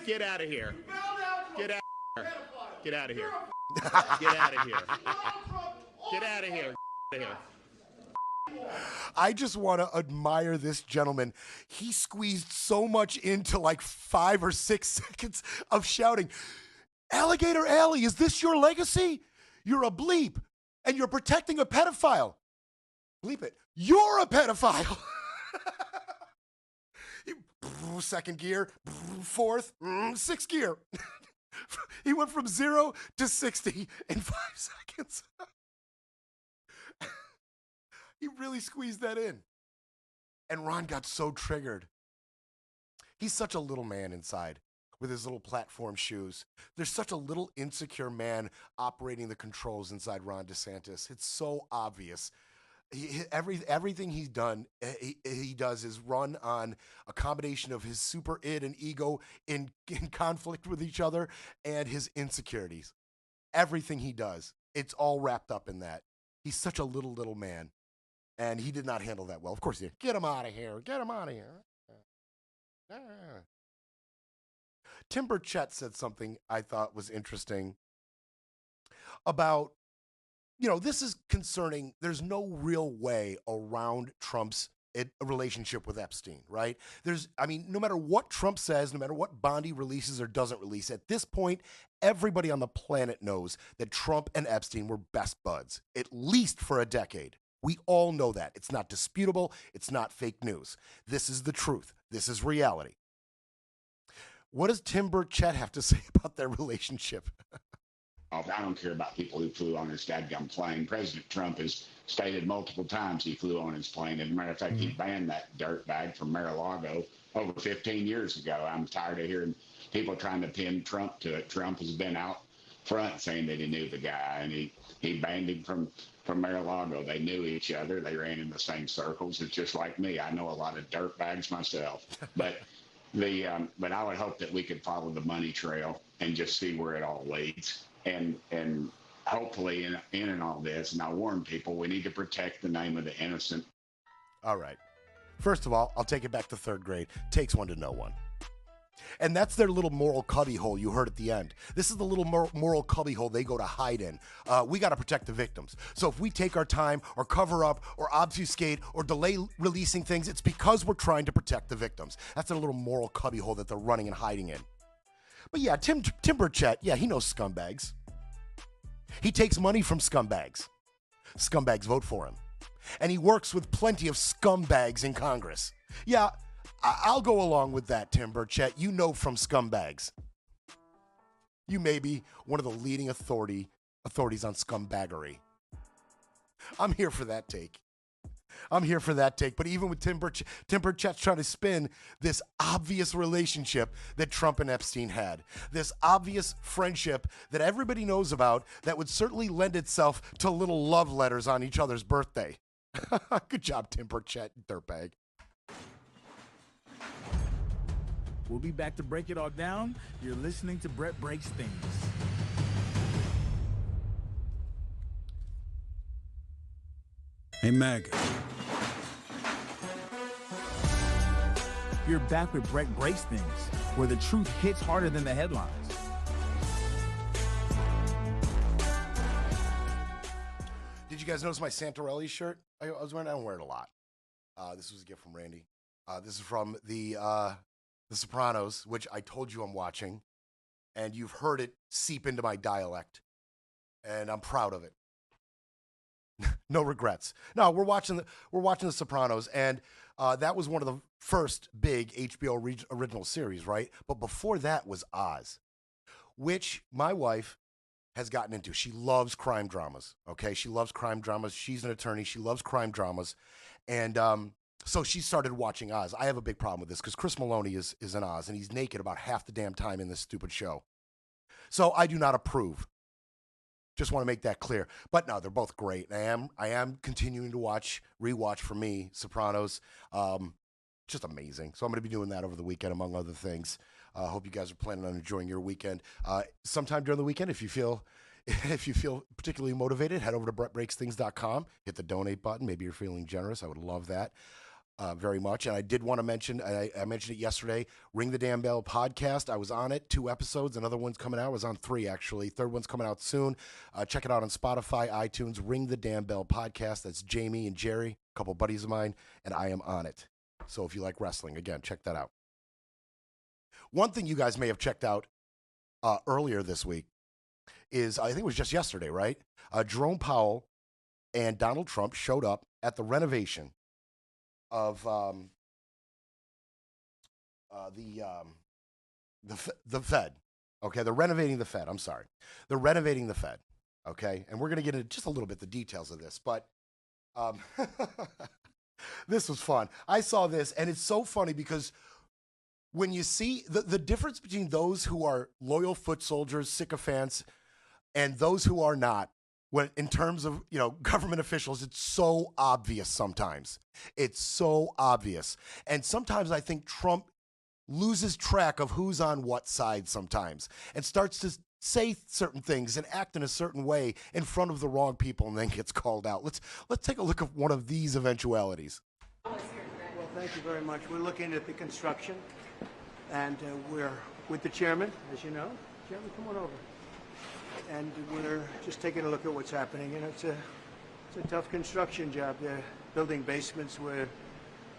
Get out of here. Get out of here. Get out of here. Get out of here. Get out of here. I just want to admire this gentleman. He squeezed so much into like 5 or 6 seconds of shouting, "Alligator Alley, is this your legacy? You're a bleep, and you're protecting a pedophile." Bleep it. You're a pedophile. Second gear, fourth, sixth gear. He went from 0 to 60 in 5 seconds. He really squeezed that in. And Ron got so triggered. He's such a little man inside with his little platform shoes. There's such a little insecure man operating the controls inside Ron DeSantis. It's so obvious. Everything he's done, he does is run on a combination of his super id and ego in conflict with each other and his insecurities. Everything he does, it's all wrapped up in that. He's such a little man, and he did not handle that well. Of course he did. Get him out of here. Get him out of here. Tim Burchett said something I thought was interesting about, this is concerning, there's no real way around Trump's relationship with Epstein, right? No matter what Trump says, no matter what bond he releases or doesn't release, at this point, everybody on the planet knows that Trump and Epstein were best buds, at least for a decade. We all know that. It's not disputable. It's not fake news. This is the truth. This is reality. What does Tim Burchett have to say about their relationship? I don't care about people who flew on his dadgum plane. President Trump has stated multiple times he flew on his plane. As a matter of fact, he banned that dirtbag from Mar-a-Lago over 15 years ago. I'm tired of hearing people trying to pin Trump to it. Trump has been out front saying that he knew the guy, and he banned him from Mar-a-Lago. They knew each other. They ran in the same circles. It's just like me. I know a lot of dirtbags myself. But but I would hope that we could follow the money trail and just see where it all leads. And hopefully in all this, and I warn people, we need to protect the name of the innocent. All right. First of all, I'll take it back to 3rd grade. Takes one to know one. And that's their little moral cubbyhole you heard at the end. This is the little moral cubbyhole they go to hide in. We got to protect the victims. So if we take our time or cover up or obfuscate or delay releasing things, it's because we're trying to protect the victims. That's their little moral cubbyhole that they're running and hiding in. But yeah, Tim Burchett, yeah, he knows scumbags. He takes money from scumbags. Scumbags vote for him. And he works with plenty of scumbags in Congress. Yeah, I'll go along with that, Tim Burchett. You know from scumbags. You may be one of the leading authorities on scumbaggery. I'm here for that take. But even with Tim Burchett's trying to spin this obvious relationship that Trump and Epstein had, this obvious friendship that everybody knows about that would certainly lend itself to little love letters on each other's birthday. Good job, Tim Burchett, dirtbag. We'll be back to break it all down. You're listening to Brett Breaks Things. Hey, Meg. You're back with Brett Breaks Things, where the truth hits harder than the headlines. Did you guys notice my Santorelli shirt I was wearing? I don't wear it a lot. This was a gift from Randy. This is from The Sopranos, which I told you I'm watching, and you've heard it seep into my dialect, and I'm proud of it. No regrets. No, we're watching The Sopranos, and that was one of the first big HBO original series, right? But before that was Oz, which my wife has gotten into. She loves crime dramas, okay? She loves crime dramas. She's an attorney. She loves crime dramas, and so she started watching Oz. I have a big problem with this because Chris Maloney is in Oz, and he's naked about half the damn time in this stupid show. So I do not approve. Just want to make that clear. But no, they're both great. I am continuing to rewatch for me, Sopranos. Just amazing. So I'm going to be doing that over the weekend, among other things. Hope you guys are planning on enjoying your weekend. Sometime during the weekend, if you feel particularly motivated, head over to BrettBreaksThings.com. Hit the donate button. Maybe you're feeling generous. I would love that. very much. And I did want to mention, I mentioned it yesterday, Ring the Damn Bell podcast. I was on it, 2 episodes. Another one's coming out. I was on 3, actually. Third one's coming out soon. Check it out on Spotify, iTunes, Ring the Damn Bell podcast. That's Jamie and Jerry, a couple buddies of mine, and I am on it. So if you like wrestling, again, check that out. One thing you guys may have checked out earlier this week is, I think it was just yesterday, right? Jerome Powell and Donald Trump showed up at the renovation of the Fed. Okay, they're renovating the Fed. I'm sorry. They're renovating the Fed. Okay, and we're going to get into just a little bit the details of this, but this was fun. I saw this, and it's so funny because when you see the difference between those who are loyal foot soldiers, sycophants, and those who are not, when in terms of, you know, government officials, it's so obvious sometimes. It's so obvious. And sometimes I think Trump loses track of who's on what side sometimes and starts to say certain things and act in a certain way in front of the wrong people and then gets called out. Let's take a look at one of these eventualities. Well, thank you very much. We're looking at the construction, and we're with the chairman, as you know. Chairman, come on over. And we're just taking a look at what's happening. You know, it's a tough construction job. They're building basements where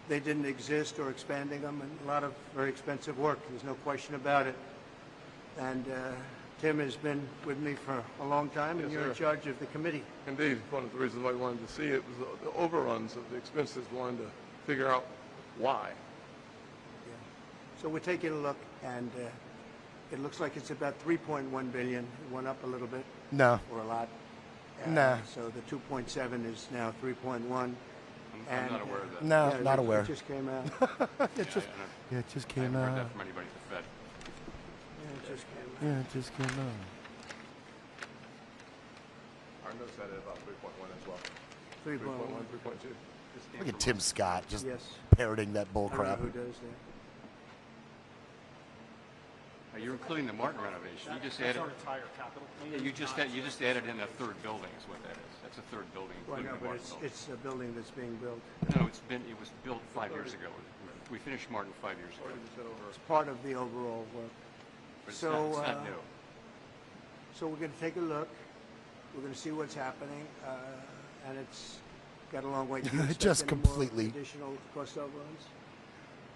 they didn't exist or expanding them, and a lot of very expensive work. There's no question about it. And Tim has been with me for a long time, and Yes, you're sir. in charge of the committee. Indeed, one of the reasons why I wanted to see it was the overruns of the expenses, wanted to figure out why. So we're taking a look, and it looks like it's about 3.1 billion. It went up a little bit. No. Or a lot. Nah. So the 2.7 is now 3.1. I'm not aware of that. No, Yeah, not it aware. just came out. It just came out. Heard that from anybody at the Fed. Yeah, it just came out. Yeah, it just came out. Our notes had it about 3.1 as well. 3.1. 3.2. Look at Tim Scott just Yes. parroting that bull I don't know crap. who does that. You're including the Martin renovation. You just That's added. our entire capital. Yeah, you just added in a third building. Is what that is. That's a third building, Well, including no, the but Martin building. it's a building that's being built. No, it was built 5 years ago. We finished Martin 5 years ago. It's part of the overall work. But it's So, not new. So we're going to take a look. We're going to see what's happening, and it's got a long way to go. Just completely. Additional cost overruns.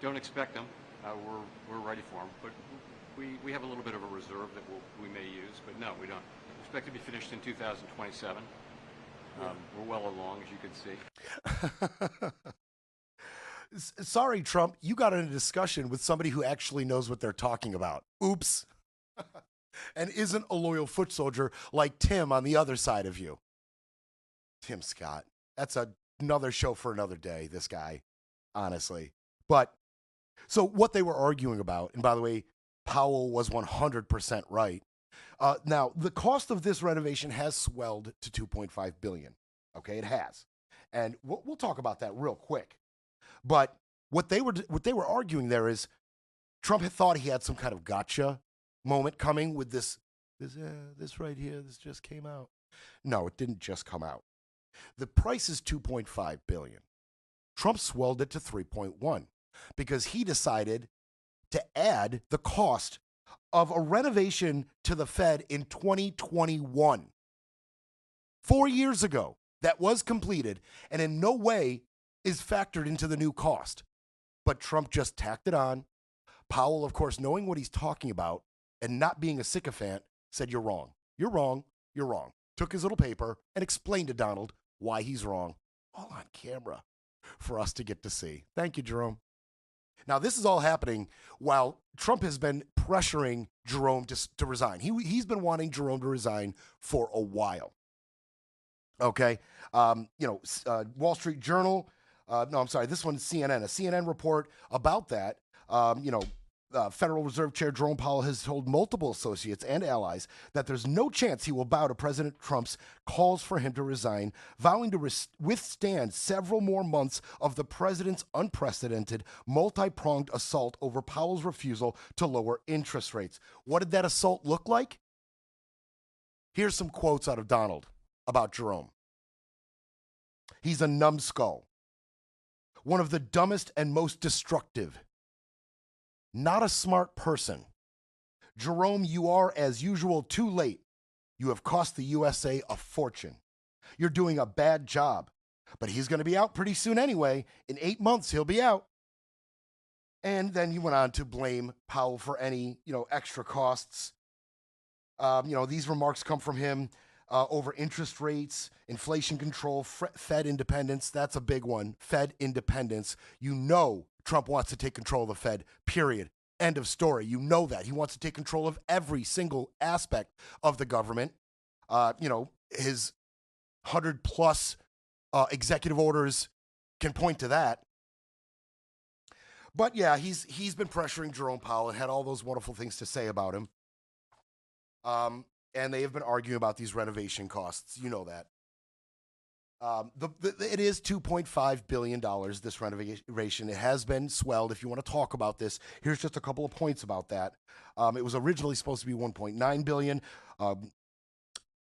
Don't expect them. We're ready for them, but we have a little bit of a reserve that we may use. But no, we don't. Expect to be finished in 2027. We're well along, as you can see. Sorry, Trump, you got in a discussion with somebody who actually knows what they're talking about. Oops. And isn't a loyal foot soldier like Tim on the other side of you. Tim Scott. That's another show for another day, this guy, honestly. But, so what they were arguing about, and by the way, Powell was 100% right. Now, the cost of this renovation has swelled to $2.5 billion. Okay, it has. And we'll talk about that real quick. But what they were arguing there is Trump had thought he had some kind of gotcha moment coming with this right here. This just came out. No, it didn't just come out. The price is $2.5 billion. Trump swelled it to 3.1 because he decided to add the cost of a renovation to the Fed in 2021. 4 years ago, that was completed and in no way is factored into the new cost. But Trump just tacked it on. Powell, of course, knowing what he's talking about and not being a sycophant, said, "You're wrong. You're wrong. You're wrong." Took his little paper and explained to Donald why he's wrong. All on camera for us to get to see. Thank you, Jerome. Now, this is all happening while Trump has been pressuring Jerome to resign. He's been wanting Jerome to resign for a while. Okay. Wall Street Journal. No, I'm sorry. This one's CNN. A CNN report about that. Federal Reserve Chair Jerome Powell has told multiple associates and allies that there's no chance he will bow to President Trump's calls for him to resign, vowing to withstand several more months of the president's unprecedented, multi-pronged assault over Powell's refusal to lower interest rates. What did that assault look like? Here's some quotes out of Donald about Jerome. He's a numbskull. One of the dumbest and most destructive. Not a smart person. Jerome, you are, as usual, too late. You have cost the USA a fortune. You're doing a bad job. But he's going to be out pretty soon anyway. In 8 months, he'll be out. And then he went on to blame Powell for any, extra costs. These remarks come from him over interest rates, inflation control, Fed independence. That's a big one. Fed independence. Trump wants to take control of the Fed, period. End of story. You know that. He wants to take control of every single aspect of the government. His 100+ executive orders can point to that. But yeah, he's been pressuring Jerome Powell and had all those wonderful things to say about him. And they have been arguing about these renovation costs. You know that. It is $2.5 billion, this renovation. It has been swelled. If you want to talk about this, here's just a couple of points about that. It was originally supposed to be $1.9 billion.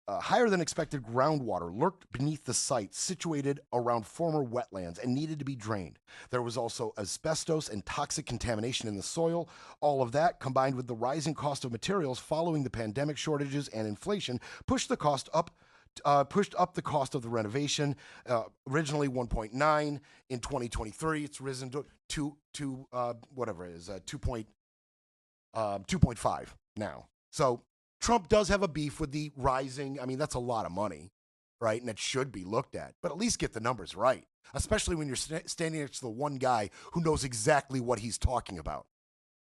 Higher than expected groundwater lurked beneath the site, situated around former wetlands, and needed to be drained. There was also asbestos and toxic contamination in the soil. All of that, combined with the rising cost of materials following the pandemic shortages and inflation, pushed up the cost of the renovation. Originally 1.9 in 2023, it's risen to 2.5 now. So Trump does have a beef with the rising. I mean, that's a lot of money, right? And it should be looked at, but at least get the numbers right, especially when you're standing next to the one guy who knows exactly what he's talking about.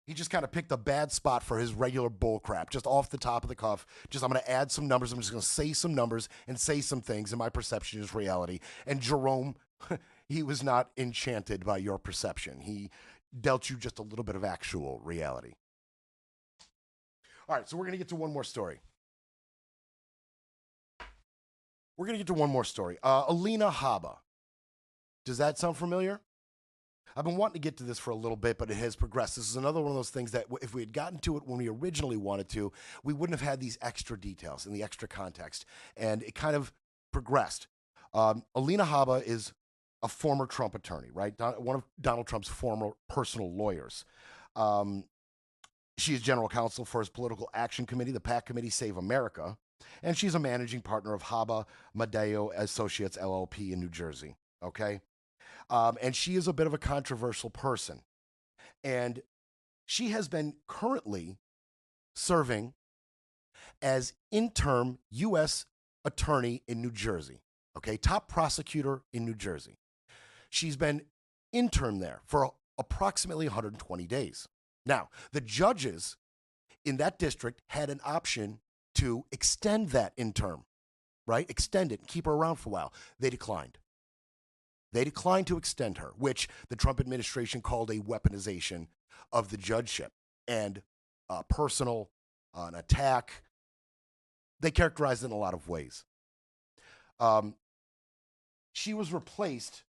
He just kind of picked a bad spot for his regular bull crap, just off the top of the cuff. I'm going to add some numbers. I'm just going to say some numbers and say some things, and my perception is reality. And Jerome, he was not enchanted by your perception. He dealt you just a little bit of actual reality. All right, so we're going to get to one more story. Alina Habba. Does that sound familiar? I've been wanting to get to this for a little bit, but it has progressed. This is another one of those things that if we had gotten to it when we originally wanted to, we wouldn't have had these extra details and the extra context. And it kind of progressed. Alina Habba is a former Trump attorney, right? One of Donald Trump's former personal lawyers. She is general counsel for his political action committee, the PAC Committee Save America, and she's a managing partner of Habba Madeo Associates LLP in New Jersey. Okay, and she is a bit of a controversial person, and she has been currently serving as interim U.S. attorney in New Jersey. Okay, top prosecutor in New Jersey. She's been interim there for approximately 120 days. Now, the judges in that district had an option to extend that interim, right? Extend it and keep her around for a while. They declined. They declined to extend her, which the Trump administration called a weaponization of the judgeship and personal, an attack. They characterized it in a lot of ways. She was replaced.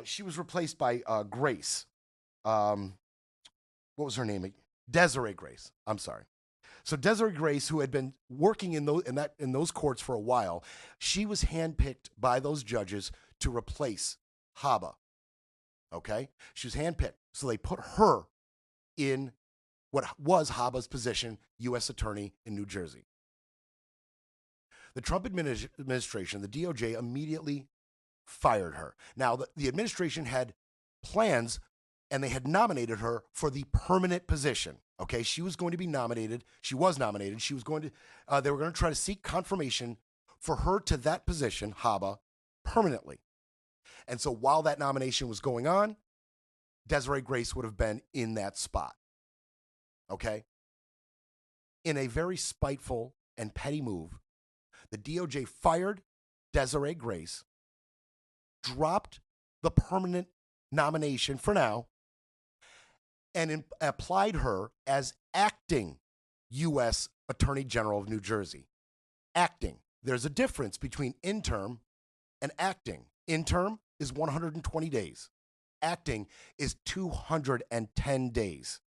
She was replaced by Grace. What was her name? Desiree Grace. I'm sorry. So Desiree Grace, who had been working in those courts for a while, she was handpicked by those judges to replace Habba. Okay, she was handpicked, so they put her in what was Habba's position, U.S. Attorney in New Jersey. The Trump administration, the DOJ, immediately fired her. Now, the administration had plans, and they had nominated her for the permanent position. Okay, she was going to be nominated. She was nominated. She was going to. They were going to try to seek confirmation for her to that position, Habba, permanently. And so, while that nomination was going on, Desiree Grace would have been in that spot. Okay. In a very spiteful and petty move, the DOJ fired Desiree Grace, dropped the permanent nomination for now, and applied her as acting U.S. Attorney General of New Jersey. Acting. There's a difference between interim and acting. Interim is 120 days. Acting is 210 days.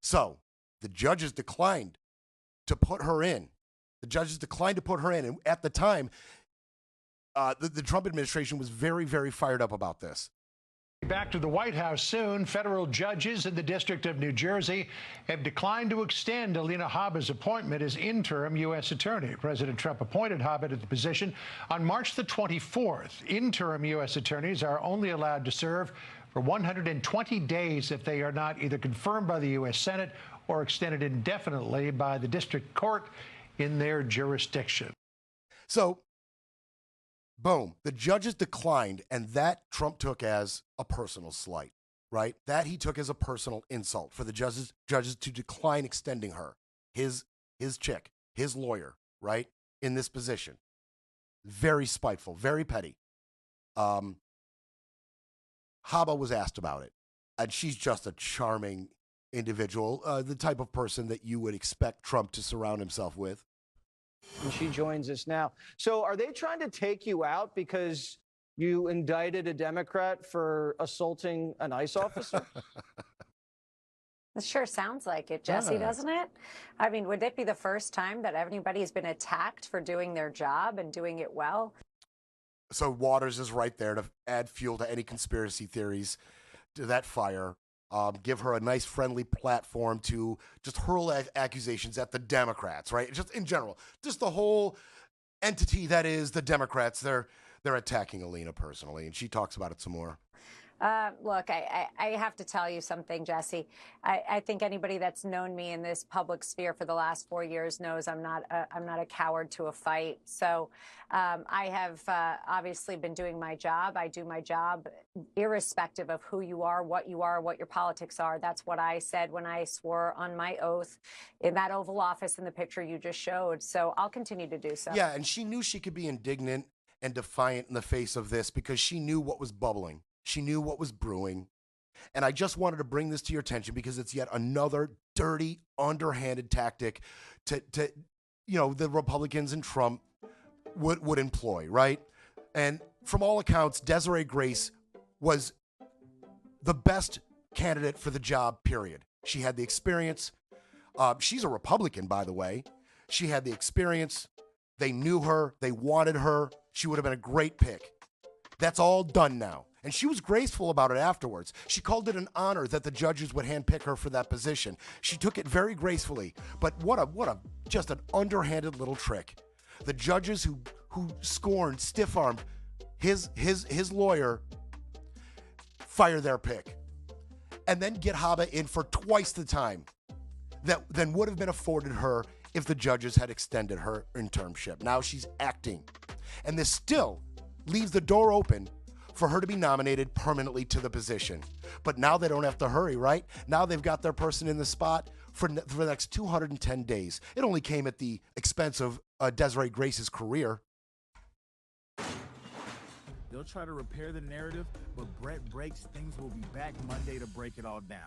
So the judges declined to put her in. And at the time, the Trump administration was very, very fired up about this. Back to the White House soon. Federal judges in the District of New Jersey have declined to extend Alina Habba's appointment as interim U.S. attorney. President Trump appointed Habba to the position on March the 24th. Interim U.S. attorneys are only allowed to serve for 120 days if they are not either confirmed by the U.S. Senate or extended indefinitely by the district court in their jurisdiction. So, boom, the judges declined, and that Trump took as a personal slight, right? That he took as a personal insult for the judges to decline extending her, his chick, his lawyer, right, in this position. Very spiteful, very petty. Habba was asked about it, and she's just a charming individual, the type of person that you would expect Trump to surround himself with. And she joins us now. So are they trying to take you out because you indicted a Democrat for assaulting an ICE officer? It sure sounds like it, Jesse, doesn't it? I mean, would it be the first time that anybody's been attacked for doing their job and doing it well? So Waters is right there to add fuel to any conspiracy theories, to that fire. Give her a nice friendly platform to just hurl accusations at the Democrats, right? Just in general, just the whole entity that is the Democrats. They're attacking Alina personally, and she talks about it some more. Look, I have to tell you something, Jesse. I think anybody that's known me in this public sphere for the last 4 years knows I'm not a coward to a fight. So I have obviously been doing my job. I do my job irrespective of who you are, what your politics are. That's what I said when I swore on my oath in that Oval Office in the picture you just showed. So I'll continue to do so. Yeah, and she knew she could be indignant and defiant in the face of this because she knew what was bubbling. She knew what was brewing. And I just wanted to bring this to your attention because it's yet another dirty, underhanded tactic to the Republicans and Trump would employ, right? And from all accounts, Desiree Grace was the best candidate for the job, period. She had the experience. She's a Republican, by the way. She had the experience. They knew her. They wanted her. She would have been a great pick. That's all done now. And she was graceful about it afterwards. She called it an honor that the judges would handpick her for that position. She took it very gracefully. But what a just an underhanded little trick. The judges who scorned, stiff-armed his lawyer fire their pick. And then get Habba in for twice the time that then would have been afforded her if the judges had extended her internship. Now she's acting. And this still leaves the door open for her to be nominated permanently to the position. But now they don't have to hurry, right? Now they've got their person in the spot for the next 210 days. It only came at the expense of Desiree Grace's career. They'll try to repair the narrative, but Brett breaks. Things will be back Monday to break it all down.